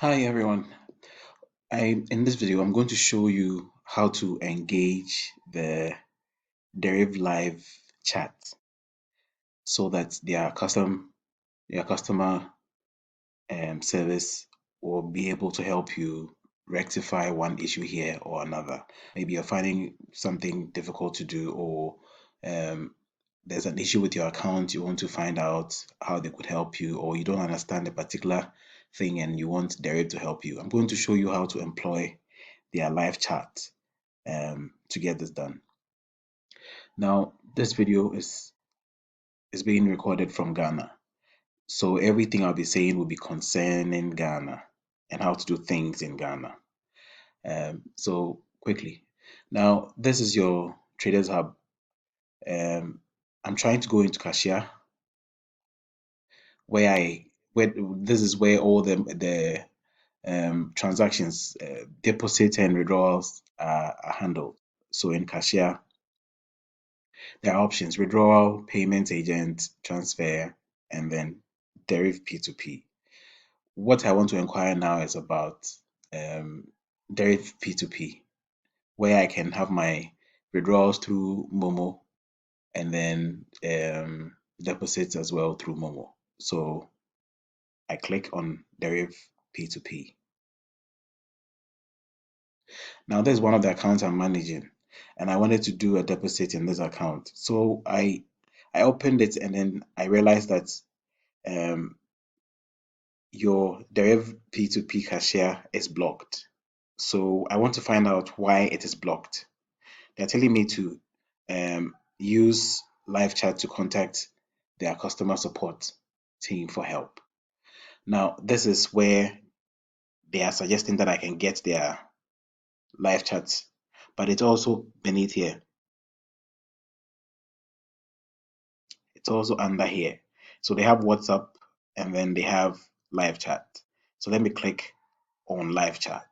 Hi everyone. In this video I'm going to show you how to engage the Deriv live chat so that your customer service will be able to help you rectify one issue here or another. Maybe you're finding something difficult to do, or um, there's an issue with your account, you want to find out how they could help you, or you don't understand a particular thing and you want Deriv to help you. I'm going to show you how to employ their live chat to get this done. Now, this video is being recorded from Ghana. So everything I'll be saying will be concerning Ghana and how to do things in Ghana. So quickly, now this is your Traders Hub. I'm trying to go into Cashier, where this is where all the transactions, deposits and withdrawals are handled. So in Cashier, there are options: withdrawal, payment agent, transfer, and then Deriv P2P. What I want to inquire now is about Deriv P2P, where I can have my withdrawals through Momo and then deposits as well through Momo. So I click on Deriv P2P. Now there's one of the accounts I'm managing, and I wanted to do a deposit in this account. So I opened it and then I realized that um, your Deriv P2P cashier is blocked. So I want to find out why it is blocked. They're telling me to use live chat to contact their customer support team for help. Now, this is where they are suggesting that I can get their live chats, but it's also beneath here. It's also under here. So they have WhatsApp and then they have live chat. So let me click on live chat.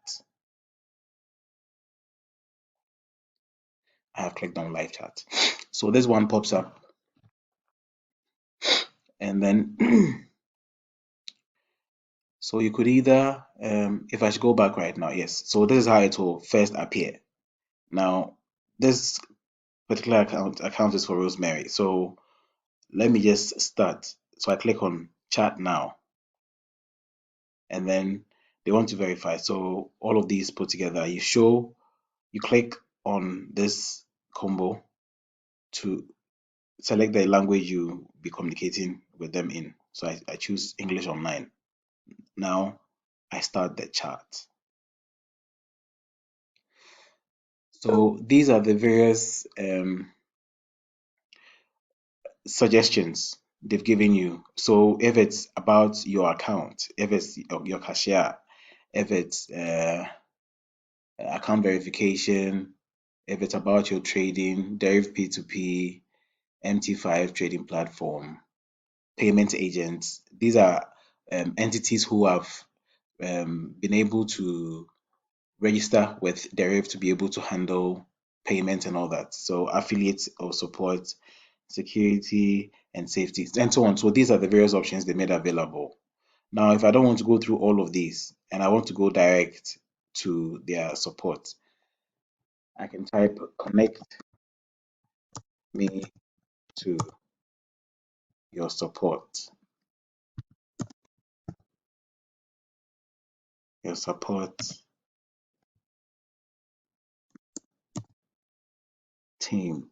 I have clicked on live chat. So this one pops up, and then so you could either if I should go back right now, yes. So this is how it will first appear. Now this particular account is for Rosemary. So let me just start. So I click on chat now, and then they want to verify. So all of these put together, you click on this combo to select the language you be communicating with them in. So I choose English Online. Now I start the chat. So these are the various suggestions they've given you. So if it's about your account, if it's your cashier, if it's account verification, if it's about your trading, Deriv P2P, MT5 trading platform, payment agents, these are entities who have been able to register with Deriv to be able to handle payments and all that. So affiliates or support, security and safety, and so on. So these are the various options they made available. Now, if I don't want to go through all of these and I want to go direct to their support, I can type connect me to your support team.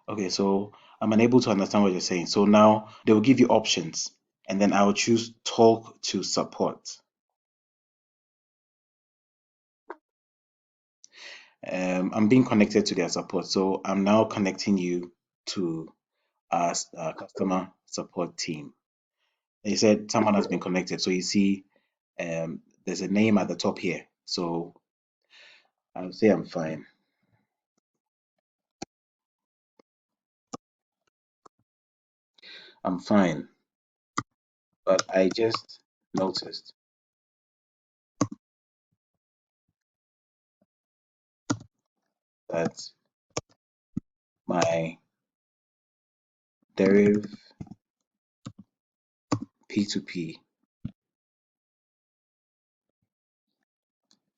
Okay, so I'm unable to understand what you're saying. So now they will give you options, and then I will choose talk to support. I'm being connected to their support, so I'm now connecting you to our customer support team. They said someone has been connected, so you see there's a name at the top here. So I'll say I'm fine. I'm fine, but I just noticed that my Deriv P2P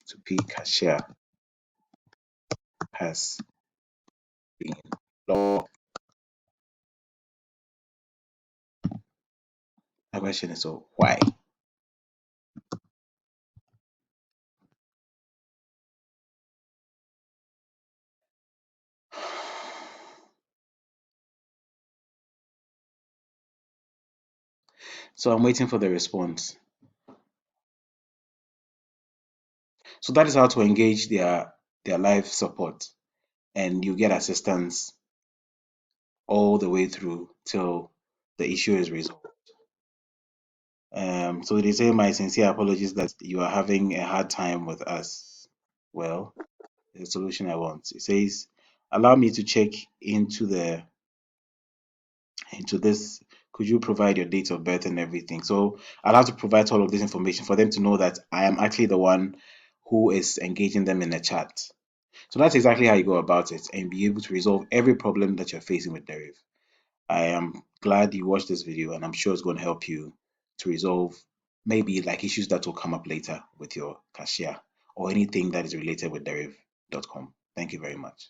to P cashier has been logged. My question is, so why? So I'm waiting for the response. So that is how to engage their live support, and you get assistance all the way through till the issue is resolved. So they say, my sincere apologies that you are having a hard time with us. Well, the solution I want. It says, allow me to check into this. Could you provide your date of birth and everything? So I'll have to provide all of this information for them to know that I am actually the one who is engaging them in the chat. So that's exactly how you go about it and be able to resolve every problem that you're facing with Deriv. I am glad you watched this video, and I'm sure it's going to help you to resolve maybe like issues that will come up later with your cashier or anything that is related with Deriv.com. Thank you very much.